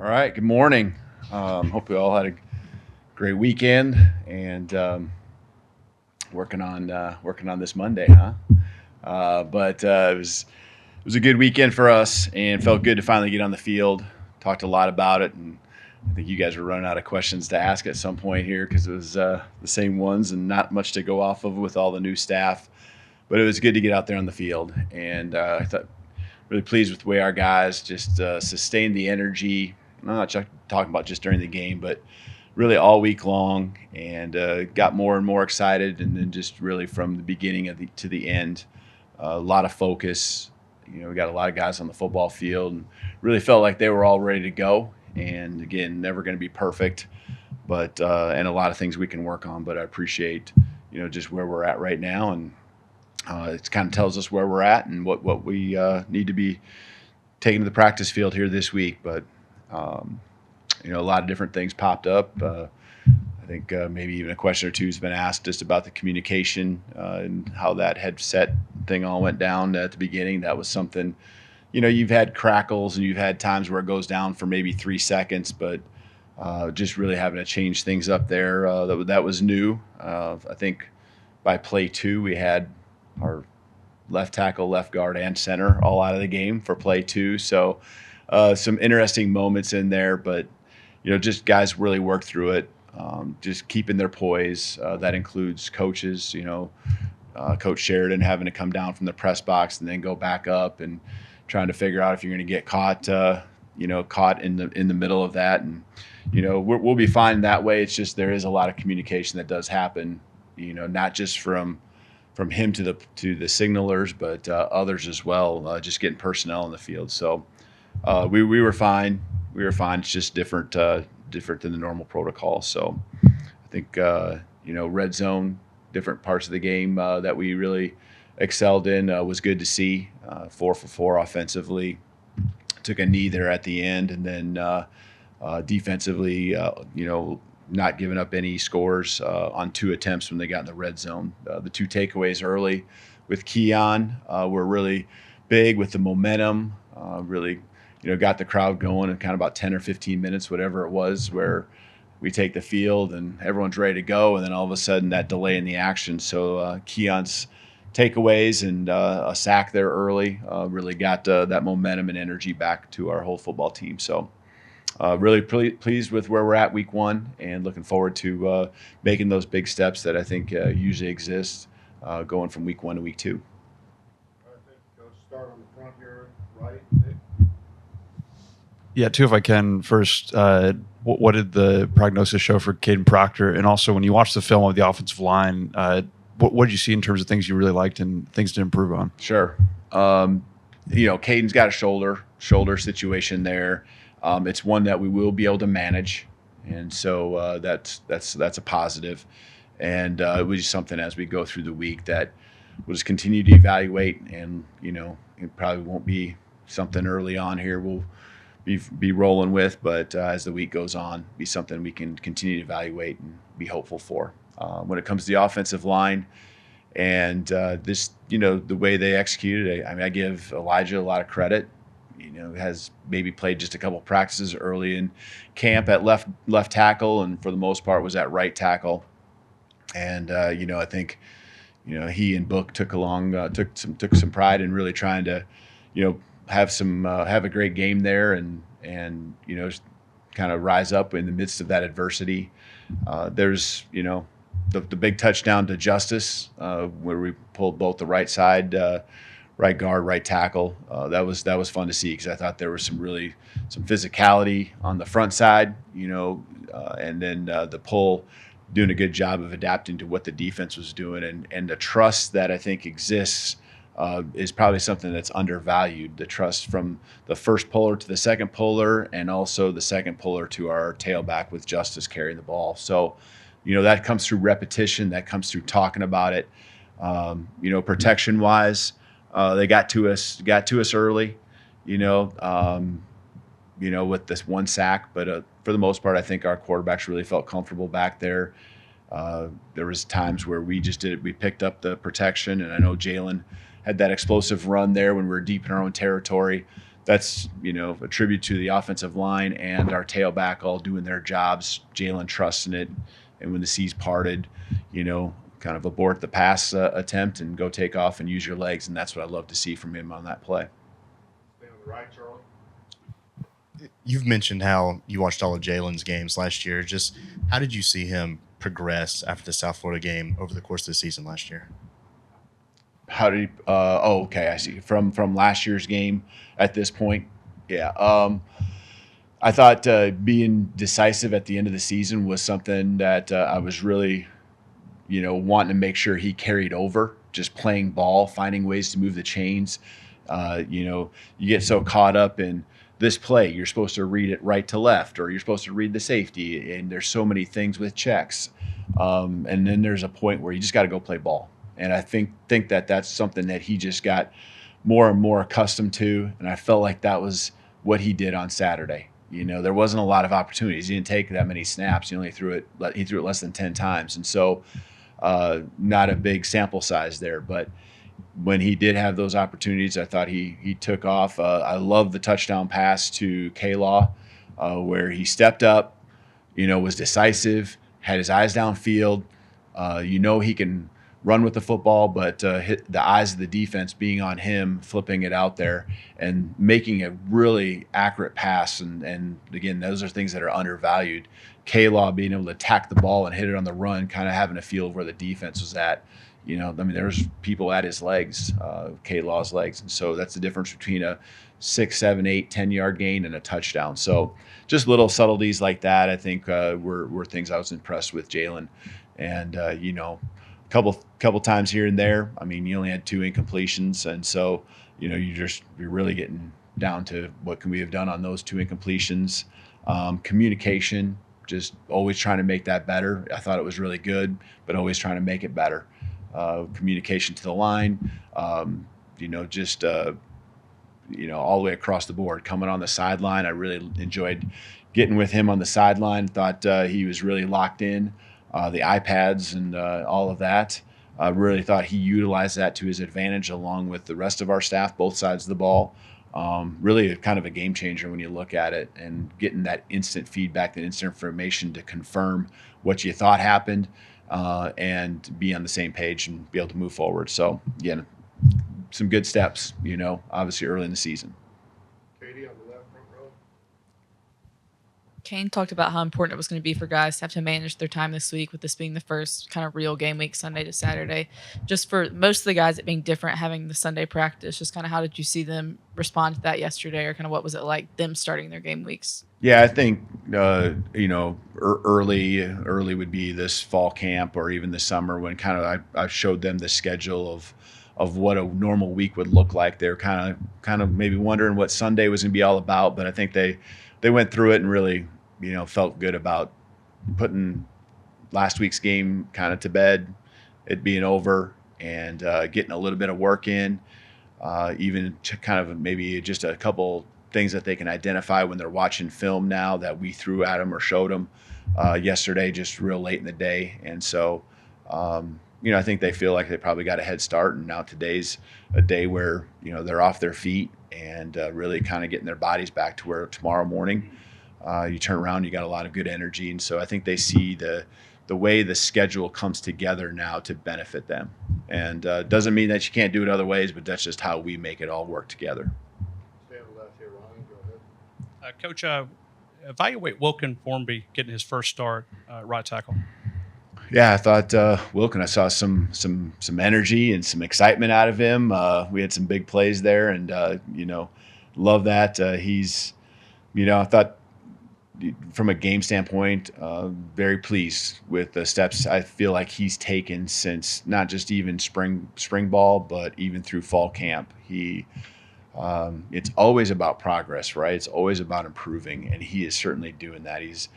All right. Good morning. Hope we all had a great weekend and working on this Monday, huh? But it was a good weekend for us, and felt good to finally get on the field. Talked a lot about it, and I think you guys were running out of questions to ask at some point here because it was the same ones and not much to go off of with all the new staff. But it was good to get out there on the field, and I thought really pleased with the way our guys just sustained the energy. I'm not talking about just during the game, but really all week long, and got more and more excited. And then just really from the beginning to the end, a lot of focus. We got a lot of guys on the football field, and really felt like they were all ready to go. And again, never going to be perfect, but and a lot of things we can work on. But I appreciate just where we're at right now, and it kind of tells us where we're at and what we need to be taking to the practice field here this week. But a lot of different things popped up. I think maybe even a question or two has been asked just about the communication and how that headset thing all went down at the beginning. That was something, you've had crackles and you've had times where it goes down for maybe 3 seconds, but just really having to change things up there, that was new. I think by play 2, we had our left tackle, left guard, and center all out of the game for play 2. So some interesting moments in there, but just guys really worked through it, just keeping their poise. That includes coaches, Coach Sheridan having to come down from the press box and then go back up and trying to figure out if you're going to get caught in the middle of that. And we'll be fine that way. It's just there is a lot of communication that does happen, not just from him to the signalers, but others as well. Just getting personnel in the field. So we were fine. We were fine. It's just different than the normal protocol. So I think red zone, different parts of the game that we really excelled in was good to see. 4 for 4 offensively. Took a knee there at the end, and then defensively, not giving up any scores on 2 attempts when they got in the red zone. The 2 takeaways early with Keon were really big with the momentum. Really, got the crowd going in kind of about 10 or 15 minutes, whatever it was, where we take the field and everyone's ready to go, and then all of a sudden that delay in the action. So Keon's takeaways and a sack there early really got that momentum and energy back to our whole football team. So really pleased with where we're at week 1, and looking forward to making those big steps that I think usually exist going from week 1 to week 2. I think start on the front here, right? Yeah, two, if I can. First, what did the prognosis show for Caden Proctor? And also, when you watch the film of the offensive line, what did you see in terms of things you really liked and things to improve on? Sure. Caden's got a shoulder situation there. It's one that we will be able to manage, and so that's a positive. And it was just something as we go through the week that we'll just continue to evaluate, and it probably won't be something early on here we'll be rolling with, but as the week goes on, be something we can continue to evaluate and be hopeful for. When it comes to the offensive line and the way they executed, I give Elijah a lot of credit. Has maybe played just a couple practices early in camp at left tackle, and for the most part was at right tackle. And I think he and Book took some pride in really trying to have a great game there, and kind of rise up in the midst of that adversity. There's the big touchdown to Justice where we pulled both the right side, right guard, right tackle. That was fun to see, because I thought there was some physicality on the front side, and then the pull doing a good job of adapting to what the defense was doing, and the trust that I think exists is probably something that's undervalued. The trust from the first puller to the second puller, and also the second puller to our tailback with Justice carrying the ball. So, that comes through repetition. That comes through talking about it. Protection wise, they got to us early. With this 1 sack, but for the most part, I think our quarterbacks really felt comfortable back there. There was times where we picked up the protection, and I know Jalen had that explosive run there when we were deep in our own territory. that's, a tribute to the offensive line and our tailback all doing their jobs, Jalen trusting it. And when the seas parted, kind of abort the pass attempt and go take off and use your legs. And that's what I love to see from him on that play. Stay on the right, Charlie. You've mentioned how you watched all of Jalen's games last year. Just how did you see him progress after the South Florida game over the course of the season last year? How did he? Okay, I see. From last year's game at this point, yeah. I thought being decisive at the end of the season was something that I was really, wanting to make sure he carried over. Just playing ball, finding ways to move the chains. You get so caught up in this play, you're supposed to read it right to left, or you're supposed to read the safety, and there's so many things with checks. And then there's a point where you just got to go play ball. And I think that that's something that he just got more and more accustomed to. And I felt like that was what he did on Saturday. There wasn't a lot of opportunities. He didn't take that many snaps. He threw it less than 10 times. And so not a big sample size there. But when he did have those opportunities, I thought he took off. I love the touchdown pass to Kalen, where he stepped up, was decisive, had his eyes downfield. He can run with the football, but hit the eyes of the defense being on him, flipping it out there and making a really accurate pass. And again, those are things that are undervalued. Kalen being able to attack the ball and hit it on the run, kind of having a feel of where the defense was at. There's people at his legs, Kalen's legs. And so that's the difference between a 6, 7, 8, 10-yard gain and a touchdown. So just little subtleties like that, I think, were things I was impressed with Jalen. And, couple times here and there. You only had 2 incompletions. And so, you're really getting down to what can we have done on those 2 incompletions. Communication, just always trying to make that better. I thought it was really good, but always trying to make it better. Communication to the line, all the way across the board. Coming on the sideline, I really enjoyed getting with him on the sideline. Thought he was really locked in. The iPads and all of that. I really thought he utilized that to his advantage along with the rest of our staff, both sides of the ball. Really kind of a game changer when you look at it and getting that instant feedback, that instant information to confirm what you thought happened and be on the same page and be able to move forward. So, again, some good steps, obviously early in the season. Katie on the left front row. Kane talked about how important it was going to be for guys to have to manage their time this week, with this being the first kind of real game week, Sunday to Saturday. Just for most of the guys, it being different, having the Sunday practice, just kind of how did you see them respond to that yesterday, or kind of what was it like them starting their game weeks? Yeah, I think, early would be this fall camp or even the summer when kind of I showed them the schedule of what a normal week would look like. They're kind of maybe wondering what Sunday was going to be all about, but I think they went through it and really, felt good about putting last week's game kind of to bed, it being over, and getting a little bit of work in, even to kind of maybe just a couple things that they can identify when they're watching film now that we threw at them or showed them yesterday, just real late in the day. And so, I think they feel like they probably got a head start, and now today's a day where, they're off their feet and really kind of getting their bodies back to where tomorrow morning you turn around, you got a lot of good energy. And so I think they see the way the schedule comes together now to benefit them. And doesn't mean that you can't do it other ways, but that's just how we make it all work together. Stay on the left here, Ryan. Go ahead. Coach, evaluate Wilkin Formby getting his first start right tackle. Yeah, I thought Wilkin, I saw some energy and some excitement out of him. We had some big plays there, and love that. He's, I thought from a game standpoint, very pleased with the steps I feel like he's taken since not just even spring ball, but even through fall camp. It's always about progress, right? It's always about improving, and he is certainly doing that. He's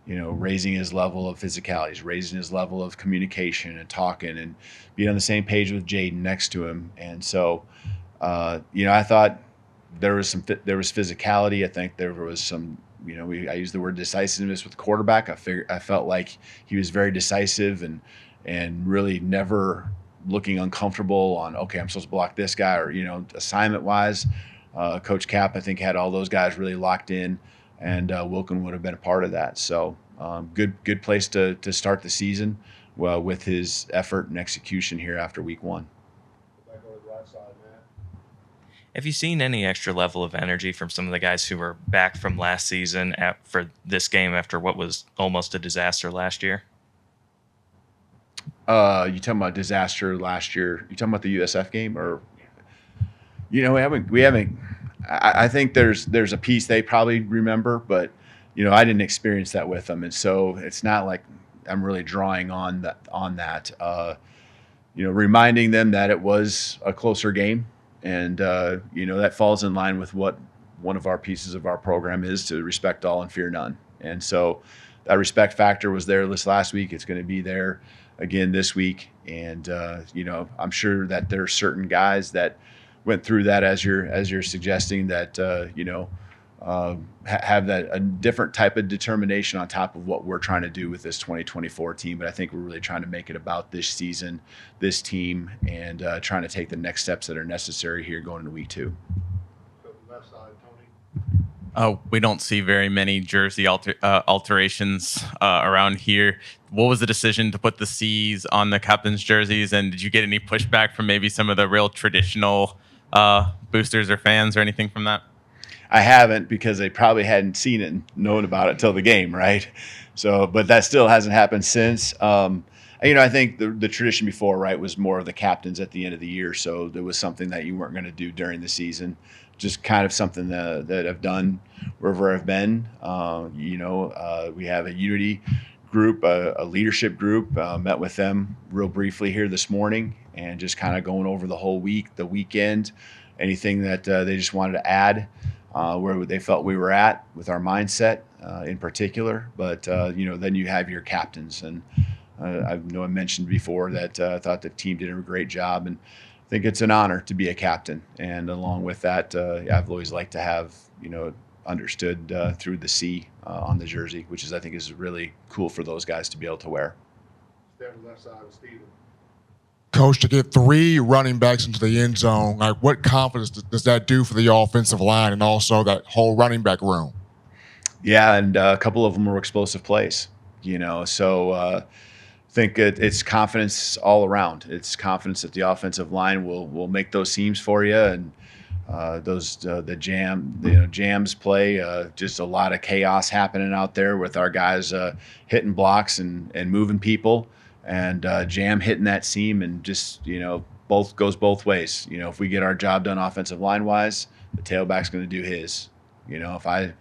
raising his level of physicality, he's raising his level of communication and talking and being on the same page with Jaden next to him. And so, I thought there was physicality. I think there was some, I used the word decisiveness with the quarterback. I felt like he was very decisive and really never looking uncomfortable on, okay, I'm supposed to block this guy, or, assignment wise. Coach Cap, I think, had all those guys really locked in, and Wilkin would have been a part of that. So good place to start the season with his effort and execution here after week 1. Back over the right side, Matt. Have you seen any extra level of energy from some of the guys who were back from last season for this game after what was almost a disaster last year? You talking about disaster last year? You talking about the USF game, or we haven't. I think there's a piece they probably remember, but I didn't experience that with them, and so it's not like I'm really drawing on that. Reminding them that it was a closer game, and that falls in line with what one of our pieces of our program is, to respect all and fear none. And so that respect factor was there this last week. It's going to be there again this week. And I'm sure that there are certain guys that went through that, as you're suggesting, that have that a different type of determination on top of what we're trying to do with this 2024 team. But I think we're really trying to make it about this season, this team, and trying to take the next steps that are necessary here going into week 2. Go to the left side, Tony. We don't see very many jersey alterations around here. What was the decision to put the C's on the captain's jerseys, and did you get any pushback from maybe some of the real traditional boosters or fans or anything from that? I haven't, because they probably hadn't seen it and known about it till the game, right? So, but that still hasn't happened since. I think the tradition before, right, was more of the captains at the end of the year. So there was something that you weren't going to do during the season. Just kind of something that I've done wherever I've been. We have a unity group, a leadership group. Met with them real briefly here this morning, and just kind of going over the whole week, the weekend, anything that they just wanted to add, where they felt we were at with our mindset in particular. But then you have your captains, and I know I mentioned before that I thought the team did a great job, and I think it's an honor to be a captain. And along with that, I've always liked to have understood through the C on the jersey, which I think is really cool for those guys to be able to wear. Stay on the left side with Steven. Coach, to get 3 running backs into the end zone, like, what confidence does that do for the offensive line and also that whole running back room? Yeah, and a couple of them were explosive plays. So I think it's confidence all around. It's confidence that the offensive line will make those seams for you, and the jams play. Just a lot of chaos happening out there with our guys hitting blocks and moving people. And jam hitting that seam, and just both goes both ways. If we get our job done offensive line wise, the tailback's going to do his. If I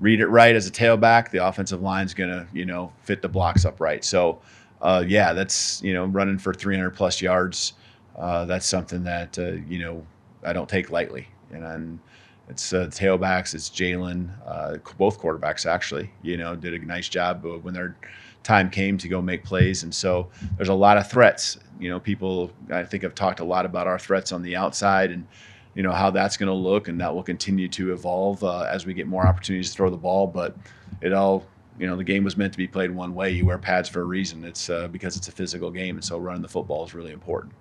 read it right as a tailback, the offensive line's going to fit the blocks up right. So that's running for 300 plus yards. That's something that I don't take lightly. And it's tailbacks, it's Jalen, both quarterbacks actually did a nice job when they're time came to go make plays. And so there's a lot of threats. People, I think, have talked a lot about our threats on the outside, and how that's going to look, and that will continue to evolve as we get more opportunities to throw the ball. But it all, the game was meant to be played one way. You wear pads for a reason. It's because it's a physical game, and so running the football is really important.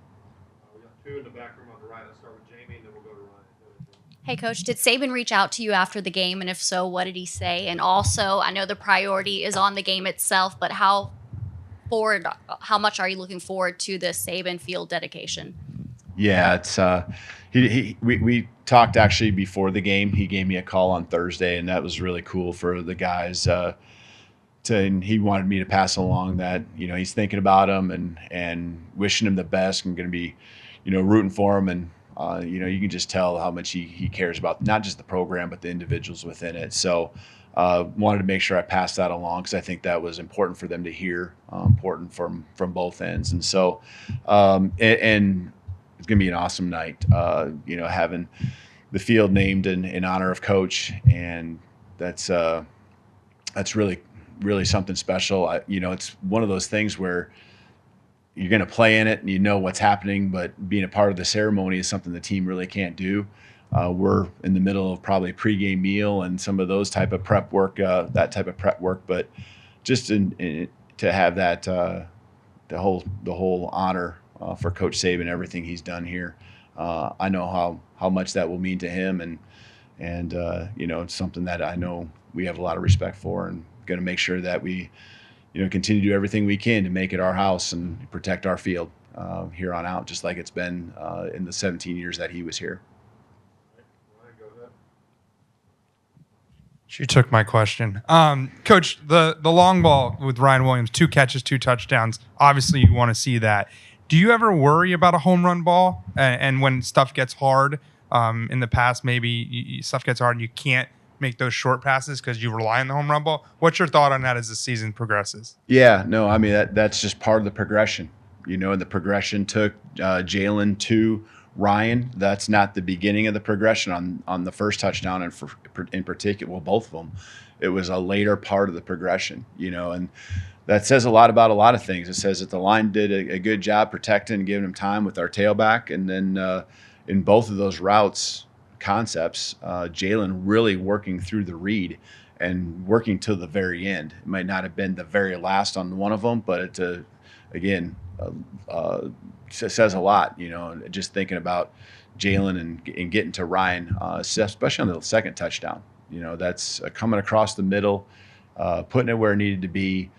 We got 2 in the back room on the right. Let's start with Jamie, and then we'll go to Ryan. Hey, Coach, did Saban reach out to you after the game? And if so, what did he say? And also, I know the priority is on the game itself, but how much are you looking forward to this Saban Field dedication? Yeah, it's we talked actually before the game. He gave me a call on Thursday, and that was really cool for the guys. And he wanted me to pass along that he's thinking about him and wishing him the best, and going to be rooting for him. And you can just tell how much he cares about not just the program, but the individuals within it. So wanted to make sure I passed that along, because I think that was important for them to hear, important from both ends. And so, and it's going to be an awesome night, having the field named in honor of Coach. And that's really, really something special. It's one of those things where you're going to play in it and what's happening, but being a part of the ceremony is something the team really can't do. We're in the middle of probably pregame meal and some of those type of prep work, but just to have that, the whole honor for Coach Saban, everything he's done here. I know how much that will mean to him, and And it's something that I know we have a lot of respect for, and going to make sure that we continue to do everything we can to make it our house and protect our field here on out, just like it's been in the 17 years that he was here. Ryan, go ahead. She took my question. Coach, the long ball with Ryan Williams, 2 catches, 2 touchdowns. Obviously, you want to see that. Do you ever worry about a home run ball? And when stuff gets hard in the past, maybe stuff gets hard and you can't make those short passes because you rely on the home run ball. What's your thought on that as the season progresses? Yeah, no, I mean, that's just part of the progression, and the progression took Jalen to Ryan. That's not the beginning of the progression on the first touchdown, and in particular, well, both of them. It was a later part of the progression, and that says a lot about a lot of things. It says that the line did a good job protecting and giving him time with our tailback, and then in both of those routes concepts, Jalen really working through the read and working till the very end. It might not have been the very last on one of them, but it says a lot, just thinking about Jalen and getting to Ryan, especially on the second touchdown. That's coming across the middle, putting it where it needed to be.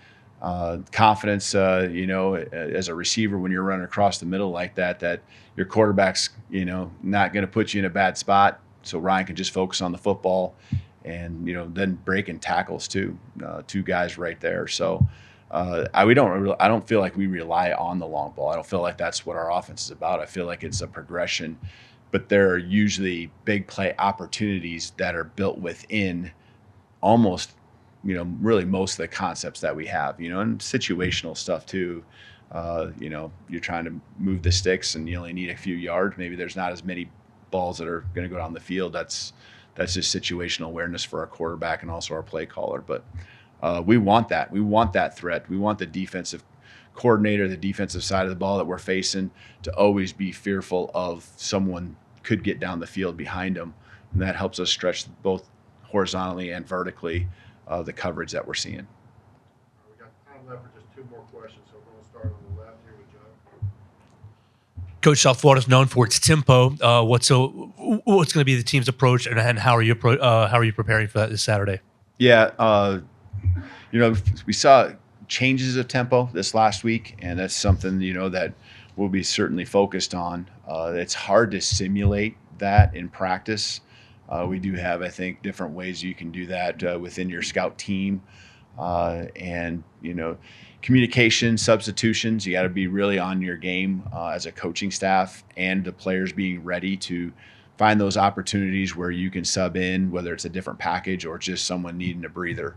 Confidence, as a receiver when you're running across the middle like that your quarterback's, not going to put you in a bad spot, so Ryan can just focus on the football, and then breaking tackles too, 2 guys right there. So I don't feel like we rely on the long ball. I don't feel like that's what our offense is about. I feel like it's a progression, but there are usually big play opportunities that are built within almost really most of the concepts that we have, and situational stuff too. You're trying to move the sticks and you only need a few yards. Maybe there's not as many balls that are going to go down the field. That's just situational awareness for our quarterback and also our play caller. But we want that. We want that threat. We want the defensive coordinator, the defensive side of the ball that we're facing, to always be fearful of someone could get down the field behind them. And that helps us stretch both horizontally and vertically the coverage that we're seeing. We got time left for just 2 more questions, so we're going to start on the left here with Joe. Coach, South Florida's known for its tempo. What's going to be the team's approach, and how are you preparing for that this Saturday? Yeah, we saw changes of tempo this last week, and that's something that we'll be certainly focused on. It's hard to simulate that in practice. We do have, I think, different ways you can do that within your scout team, and communication, substitutions. You got to be really on your game as a coaching staff, and the players being ready to find those opportunities where you can sub in, whether it's a different package or just someone needing a breather.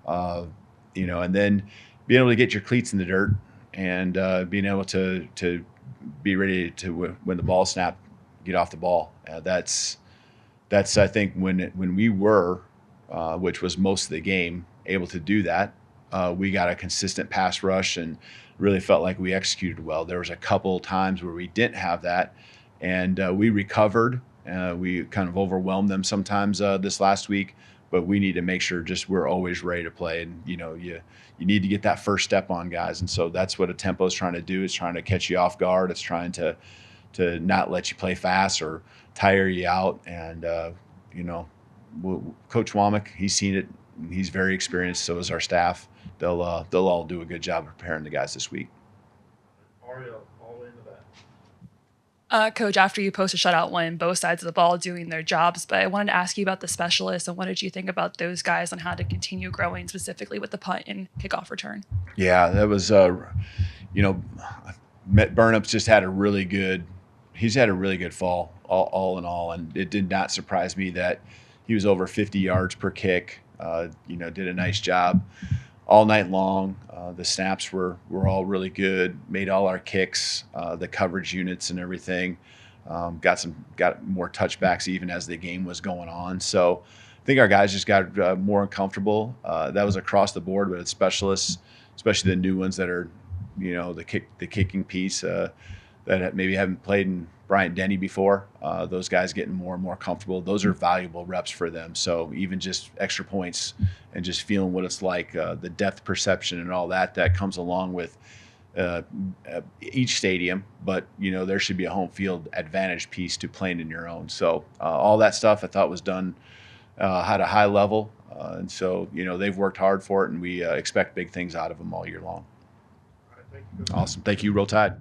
And then being able to get your cleats in the dirt and being able to be ready to, when the ball snapped, get off the ball. That's I think when we were, which was most of the game, able to do that, we got a consistent pass rush and really felt like we executed well. There was a couple times where we didn't have that, and we recovered. We kind of overwhelmed them sometimes this last week, but we need to make sure just we're always ready to play. And you need to get that first step on guys, and so that's what a tempo is trying to do. It's trying to catch you off guard. It's trying to not let you play fast or tire you out. And Coach Womack, he's seen it. He's very experienced. So is our staff. They'll all do a good job of preparing the guys this week. Ariel, all into that. Coach, after you post a shutout win, both sides of the ball doing their jobs, but I wanted to ask you about the specialists and what did you think about those guys on how to continue growing, specifically with the punt and kickoff return? Yeah, that was, Burnup's just had a really good fall all in all, and it did not surprise me that he was over 50 yards per kick. Did a nice job all night long. The snaps were all really good. Made all our kicks, the coverage units and everything. Got more touchbacks even as the game was going on. So I think our guys just got more uncomfortable. That was across the board, but it's specialists, especially the new ones that are, the kicking piece that maybe haven't played in Bryant Denny before. Those guys getting more and more comfortable. Those are valuable reps for them. So even just extra points and just feeling what it's like, the depth perception and all that comes along with each stadium, but there should be a home field advantage piece to playing in your own. So all that stuff I thought was done at a high level, and so they've worked hard for it, and we expect big things out of them all year long. All right, thank you. Awesome, thank you. Roll Tide.